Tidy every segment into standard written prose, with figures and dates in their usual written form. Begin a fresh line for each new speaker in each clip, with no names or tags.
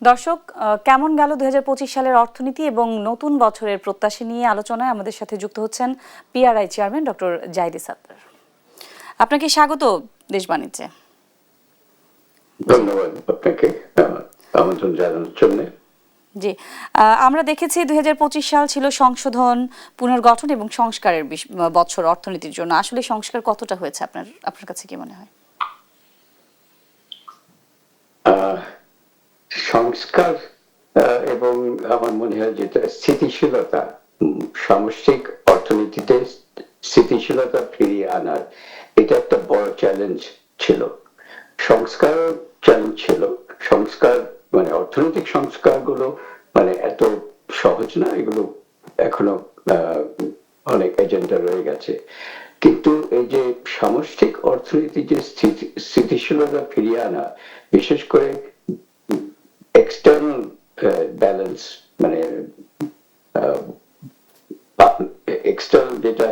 দর্শক, কেমন গেল ২০২৫ সালের অর্থনীতি এবং নতুন বছরের প্রত্যাশা নিয়ে আলোচনায় আমাদের সাথে যুক্ত হচ্ছেন PRI chairman doctor Zahid Sattar. আপনাকে স্বাগত দেশ বাণিজ্যে।
ধন্যবাদ আপনাকে আমন্ত্রণ জানানোর জন্য।
জি, আমরা দেখেছি ২০২৫ সাল ছিল সংশোধন, পুনর্গঠন এবং সংস্কারের বছর অর্থনীতির জন্য। আসলে সংস্কার কতটা হয়েছে আপনার কাছে কি মনে হয়?
সংস্কার এবং আমার মনে হয় যেটা স্থিতিশীলতা, সামষ্টিক অর্থনীতিতে স্থিতিশীলতা ফিরিয়ে আনার এটা একটা বড় চ্যালেঞ্জ ছিল। সংস্কার চ্যালেঞ্জ ছিল। সংস্কার মানে অর্থনৈতিক সংস্কারগুলো মানে এত সহজ না, এগুলো এখনো অনেক এজেন্ডা রয়ে গেছে। কিন্তু এই যে সামষ্টিক অর্থনীতির যে স্থিতিশীলতা ফিরিয়ে আনা, বিশেষ করে এক্সটার্নাল ব্যালেন্স মানে এক্সটার্নাল যেটা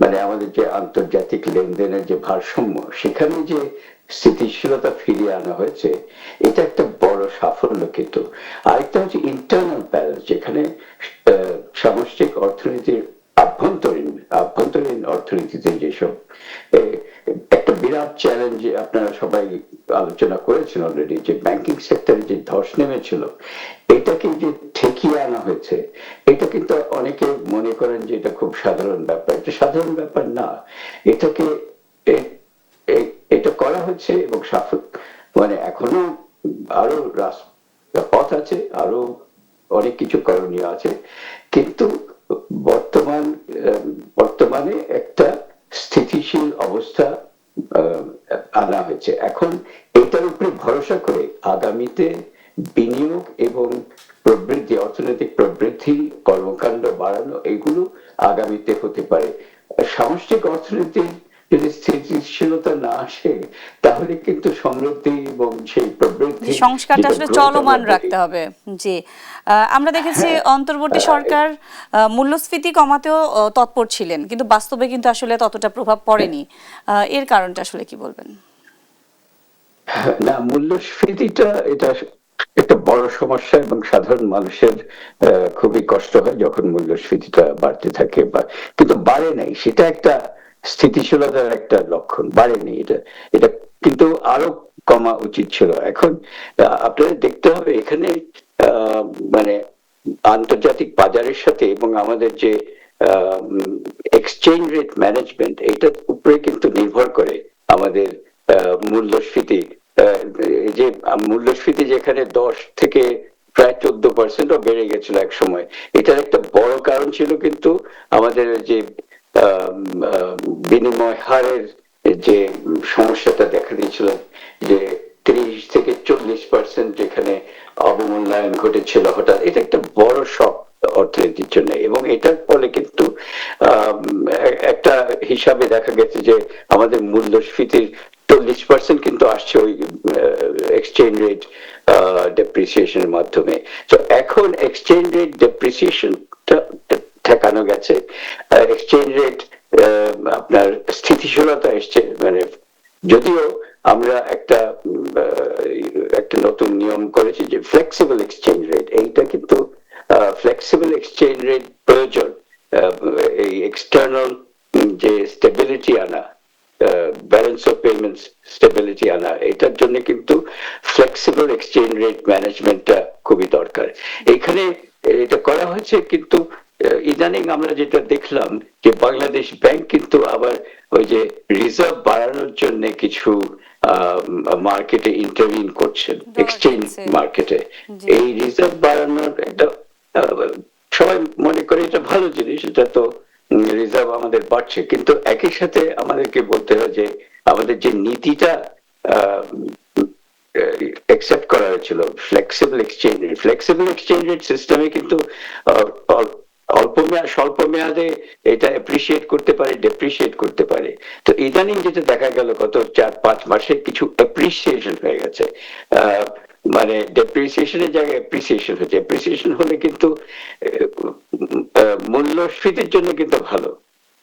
মানে আমাদের যে আন্তর্জাতিক লেনদেনের যে ভারসাম্য, সেখানে যে স্থিতিশীলতা ফিরিয়ে আনা হয়েছে, এটা একটা বড় সাফল্য। কিন্তু আরেকটা হচ্ছে ইন্টারনাল ব্যালেন্স, যেখানে সামষ্টিক অর্থনীতির আভ্যন্তরীণ অর্থনীতিতে যেসব একটা বিরাট চ্যালেঞ্জ আপনারা সবাই আলোচনা করেছেন অলরেডি, যে ব্যাংকিং সেক্টরে যে ধস নেমেছিল, এটাকে যে ঠেকিয়ে আনা হয়েছে, এটা কিন্তু অনেকে মনে করেন যে এটা খুব সাধারণ ব্যাপার। এটা সাধারণ ব্যাপার না, এটাকে এটা করা হচ্ছে এবং সাফল্য মানে এখনো আরো পথ আছে, আরো অনেক কিছু করণীয় আছে। কিন্তু বর্তমানে একটা স্থিতিশীল অবস্থা আনা হয়েছে। এখন এটার উপরে ভরসা করে আগামীতে বিনিয়োগ এবং প্রবৃদ্ধি, অর্থনৈতিক প্রবৃদ্ধি, কর্মকাণ্ড বাড়ানো, এগুলো আগামীতে হতে পারে। সামষ্টিক অর্থনীতির যদি স্থিতিশীলতা না আসে, তাহলে কিন্তু সমৃদ্ধি এবং সেই প্রবৃদ্ধি,
সংস্কারটা আসলে চলমান রাখতে হবে। জি, আমরা দেখেছি অন্তর্বর্তী সরকার মূল্যস্ফীতি কমাতেও তৎপর ছিলেন, কিন্তু বাস্তবে কিন্তু আসলে ততটা প্রভাব পড়েনি। এর কারণটা আসলে কি বলবেন?
না, মূল্যস্ফীতিটা এটা একটা বড় সমস্যা এবং সাধারণ মানুষের খুবই কষ্ট হয় যখন মূল্যস্ফীতিটা বাড়তে থাকে, বা কিন্তু বাড়ে নাই, সেটা একটা স্থিতিশীলতার একটা লক্ষণ। বাড়েনি এটা, এটা কিন্তু আরো কমা উচিত ছিল। এখন আপনাদের দেখতে হবে এখানে মানে আন্তর্জাতিক বাজারের সাথে এবং আমাদের যে এক্সচেঞ্জ রেট ম্যানেজমেন্ট, এইটার উপরে কিন্তু নির্ভর করে আমাদের মূল্যস্ফীতি। এই যে মূল্যস্ফীতি যেখানে 10 থেকে প্রায় 14% বেড়ে গেছিল এক সময়, এটার একটা বড় কারণ ছিল কিন্তু আমাদের যে বিনিময় হারের যে সমস্যাটা দেখা দিয়েছিল, যে 30 থেকে 40% যেখানে অবমূল্যায়ন ঘটেছিল হঠাৎ, এটা একটা বড় শক অর্থনীতির জন্য। এবং এটার ফলে কিন্তু একটা হিসাবে দেখা গেছে যে আমাদের মূল্যস্ফীতির 40% কিন্তু আসছে ওই এক্সচেঞ্জ রেট ডেপ্রিসিয়েশনের মাধ্যমে। তো এখন এক্সচেঞ্জ রেট ডেপ্রিসিয়েশনটা ঠেকানো গেছে, এক্সচেঞ্জ রেট আপনার স্থিতিশীলতা এসছে। মানে যদিও আমরা একটা নতুন নিয়ম করেছি যে ফ্লেক্সিবল এক্সচেঞ্জ রেট, এইটা কিন্তু ফ্লেক্সিবল এক্সচেঞ্জ রেট প্রয়োজন এই এক্সটার্নাল যে স্টেবিলিটি আনা, ব্যালেন্স অফ পেমেন্টস স্টেবিলিটি আনা, এটার জন্য কিন্তু ফ্লেক্সিবল এক্সচেঞ্জ রেট ম্যানেজমেন্টটা খুবই দরকার। এখানে এটা করা হয়েছে, কিন্তু ইদানিং আমরা যেটা দেখলাম যে বাংলাদেশ ব্যাংক কিন্তু আবার ওই যে রিজার্ভ বাড়ানোর জন্য কিছু মার্কেটে ইন্টারভিন করছেন, এক্সচেঞ্জ মার্কেটে। এই রিজার্ভ বাড়ানোর একটা সবাই মনে করে এটা ভালো জিনিস, এটা তো রিজার্ভ আমাদের বাড়ছে, কিন্তু একই সাথে আমাদেরকে বলতে হয় যে আমাদের যে নীতিটা অ্যাকসেপ্ট করা হয়েছিল, ফ্লেক্সিবল এক্সচেঞ্জ রেট সিস্টেমে কিন্তু স্বল্প মেয়াদে এটা অ্যাপ্রিসিয়েট করতে পারে, ডেপ্রিসিয়েট করতে পারে। তো ইদানিং যেটা দেখা গেল গত 4-5 মাসে কিছু অ্যাপ্রিসিয়েশন হয়ে গেছে, মানে ডেপ্রিসিয়েশনের জায়গায় অ্যাপ্রিসিয়েশন হচ্ছে। অ্যাপ্রিসিয়েশন হলে কিন্তু মূল্যস্ফীতির জন্য কিন্তু ভালো,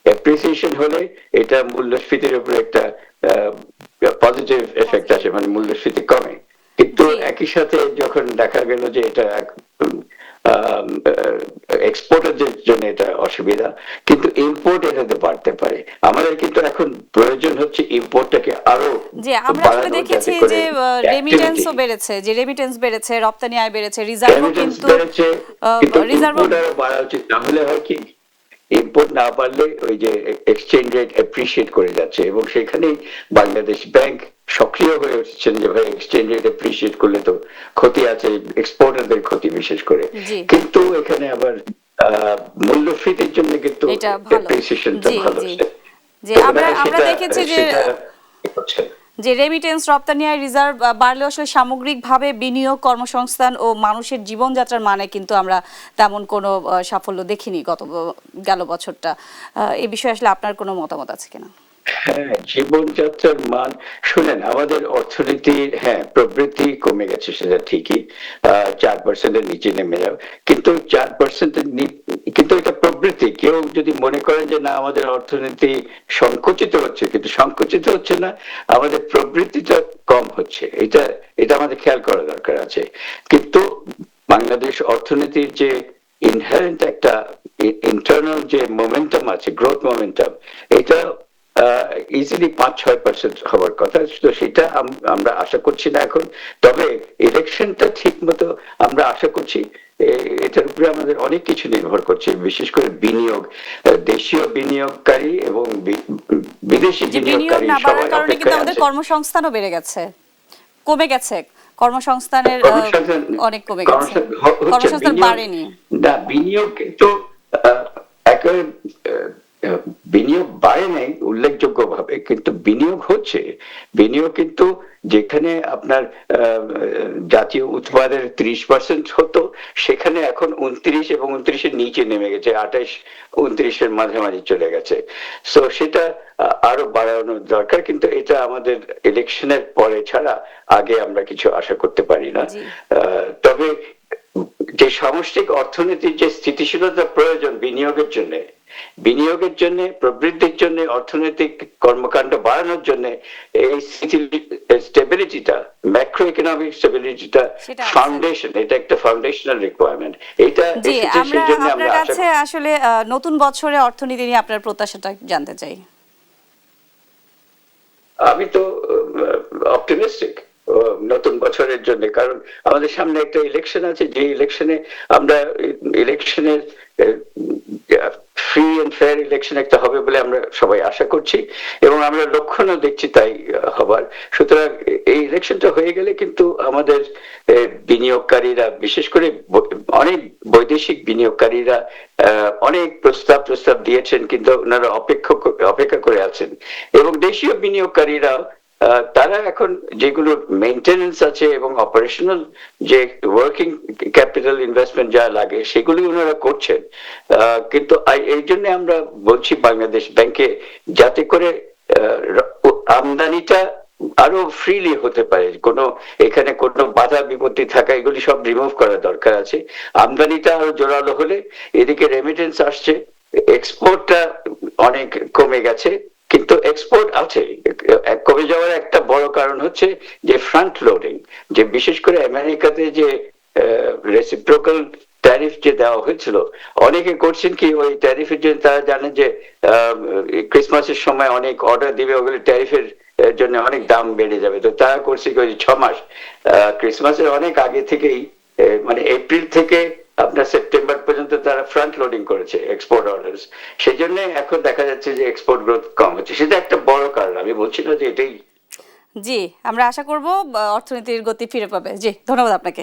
অ্যাপ্রিসিয়েশন হলে এটা মূল্যস্ফীতির উপরে একটা পজিটিভ এফেক্ট আসে, মানে মূল্যস্ফীতি কমে। কিন্তু
জি
একই সাথে যখন দেখা গেল যে এটা এক্সপোর্টারদের জন্য এটা অসুবিধা, কিন্তু ইম্পোর্ট এটাতে বাড়তে পারে। আমাদের কিন্তু এখন প্রয়োজন হচ্ছে ইম্পোর্টটাকে আরো
জি আমরা আসলে
বাড়ানো, যাতে
দেখেছি
করে
যে
অ্যাক্টিভিটি,
রেমিটেন্সও বেড়েছে, যে রেমিটেন্স বেড়েছে, রপ্তানি আয় বেড়েছে, রিজার্ভও
রেমিটেন্স
কিন্তু
বেড়েছে, কিন্তু
রিজার্ভও
ইম্পোর্ট আরো বাড়া উচিত। না হলে হয় কি, ইম্পোর্ট না বাড়লে ওই যে এক্সচেঞ্জ রেট অ্যাপ্রিসিয়েট করে যাচ্ছে, এবং সেখানেই বাংলাদেশ ব্যাংক সক্রিয় হয়ে উঠছেন যে ভাই এক্সচেঞ্জ রেট অ্যাপ্রিসিয়েট করলে তো ক্ষতি আছে, এক্সপোর্টারদের ক্ষতি বিশেষ করে।
জি
কিন্তু এখানে আবার মূল্যস্ফীতির জন্য কিন্তু
এটা ভালো।
অ্যাপ্রিসিয়েশনটা
জি
ভালো
জি
হচ্ছে।
যে
তো
আমরা
ওনারা
আমরা
সেটা
দেখেছি যে
সেটা হচ্ছে।
যে রেমিটেন্স, রপ্তানি আয়, রিজার্ভ বাড়লেও আসলে সামগ্রিকভাবে বিনিয়োগ, কর্মসংস্থান ও মানুষের জীবনযাত্রার মানে কিন্তু আমরা তেমন কোনো সাফল্য দেখিনি গেল বছরটা। এই বিষয়ে আসলে আপনার কোনো মতামত আছে কিনা?
হ্যাঁ, জীবনযাত্রার মান, শুনেন আমাদের অর্থনীতির, হ্যাঁ প্রবৃদ্ধি কমে গেছে সেটা ঠিকই, 4%-এর নিচে নেমে যাবে, কিন্তু 4%-এর কিন্তু এটা প্রবৃদ্ধি। কেউ যদি মনে করেন যে না আমাদের অর্থনীতি সংকুচিত হচ্ছে, কিন্তু সংকুচিত হচ্ছে না, আমাদের প্রবৃদ্ধিটা কম হচ্ছে, এটা এটা আমাদের খেয়াল করা দরকার আছে। কিন্তু বাংলাদেশ অর্থনীতির যে ইনহারেন্ট একটা ইন্টারনাল যে মোমেন্টাম আছে, গ্রোথ মোমেন্টাম, এটা ইজিলি 5-6% হওয়ার কথা, তো সেটা আমরা আশা করছি না এখন। তবে ইলেকশনটা ঠিক মতো আমরা আশা করছি, এটার উপরে আমাদের অনেক কিছু নির্ভর করছে, বিশেষ করে বিনিয়োগ, দেশীয় বিনিয়োগকারী এবং বিদেশি
যে বিনিয়োগ
বিনিয়োগকারী
না বাড়ার
সবাই
কারণে কিন্তু
অপেক্ষায়
আমাদের
আছে।
কর্মসংস্থানও বেড়ে গেছে, কমে গেছে, কর্মসংস্থানের
কর্মসংস্থান
অনেক কমে গেছে,
হচ্ছে,
কর্মসংস্থান
বিনিয়োগ
বাড়েনি।
না, বিনিয়োগ কিন্তু একেবারে বিনিয়োগ বাড়ে নাই উল্লেখযোগ্য ভাবে, কিন্তু বিনিয়োগ হচ্ছে। বিনিয়োগ কিন্তু যেখানে আপনার জাতীয় উৎপাদের 30% হতো, সেখানে এখন 29 এবং 29-এর নিচে নেমে গেছে, 28-29-এর মাঝামাঝি চলে গেছে। সো সেটা আরো বাড়ানো দরকার, কিন্তু এটা আমাদের ইলেকশনের পরে ছাড়া আগে আমরা কিছু আশা করতে পারি না।
জি
তবে যে সামষ্টিক অর্থনীতির যে স্থিতিশীলতা প্রয়োজন বিনিয়োগের জন্য, প্রবৃদ্ধির জন্য, অর্থনৈতিক কর্মকাণ্ড বাড়ানোর জন্য, এই স্টেবিলিটিটা, ম্যাক্রো ইকোনমিক স্টেবিলিটিটা
সেটা আছে।
ফাউন্ডেশন, এটা একটা ফাউন্ডেশনাল রিকোয়ারমেন্ট। এটা
জি
এসেছে,
আমরা
সেই জন্য
আপনার
আমরা আশা
কাছে আসলে নতুন বছরে অর্থনীতি নিয়ে আপনার প্রত্যাশাটা জানতে চাই।
আমি তো অপটিমিস্টিক নতুন বছরের জন্য, কারণ আমাদের সামনে একটা ইলেকশন আছে, যে ইলেকশনে আমরা ইলেকশনের ফ্রি এন্ড ফেয়ার ইলেকশন একটা হবে বলে আমরা সবাই আশা করছি, এবং আমরা লক্ষণও দেখছি তাই হবার। সুতরাং এই ইলেকশনটা হয়ে গেলে কিন্তু আমাদের বিনিয়োগকারীরা, বিশেষ করে অনেক বৈদেশিক বিনিয়োগকারীরা অনেক প্রস্তাব দিয়েছেন, কিন্তু ওনারা অপেক্ষা করে আছেন, এবং দেশীয় বিনিয়োগকারীরা তারা এখন যেগুলো মেইনটেনেন্স আছে এবং অপারেশনাল যে ওয়ার্কিং ক্যাপিটাল ইনভেস্টমেন্ট যা লাগে সেগুলি ওনারা করছেন। কিন্তু এই জন্য আমরা বলছি বাংলাদেশ ব্যাংকে, যাতে করে আমদানিটা আরো ফ্রিলি হতে পারে, এখানে কোনো বাধা বিপত্তি থাকা এগুলি সব রিমুভ করা দরকার আছে। আমদানিটা আরো জোরালো হলে, এদিকে রেমিটেন্স আসছে, এক্সপোর্টটা অনেক কমে গেছে, কিন্তু এক্সপোর্ট আছে। কমে যাওয়ার একটা বড় কারণ হচ্ছে যে ফ্রন্ট লোডিং, যে বিশেষ করে আমেরিকাতে যে রেসিপ্রোকাল ট্যারিফ যে দেওয়া হয়েছিল, অনেকে করছেন কি ওই ট্যারিফের জন্য তারা জানেন যে ক্রিসমাসের সময় অনেক অর্ডার দিবে, ওগুলো ট্যারিফের জন্য অনেক দাম বেড়ে যাবে, তো তারা করছে কি ওই 6 মাস, ক্রিসমাসের অনেক আগে থেকেই, মানে এপ্রিল থেকে আপনার সেপ্টেম্বর পর্যন্ত তারা ফ্রন্ট লোডিং করেছে এক্সপোর্ট অর্ডার। সেই জন্য এখন দেখা যাচ্ছে যে এক্সপোর্ট গ্রোথ কম হচ্ছে, সেটা একটা বড় কারণ। আমি বলছি না যে এটাই।
জি আমরা আশা করব অর্থনীতির গতি ফিরে পাবে। জি ধন্যবাদ আপনাকে।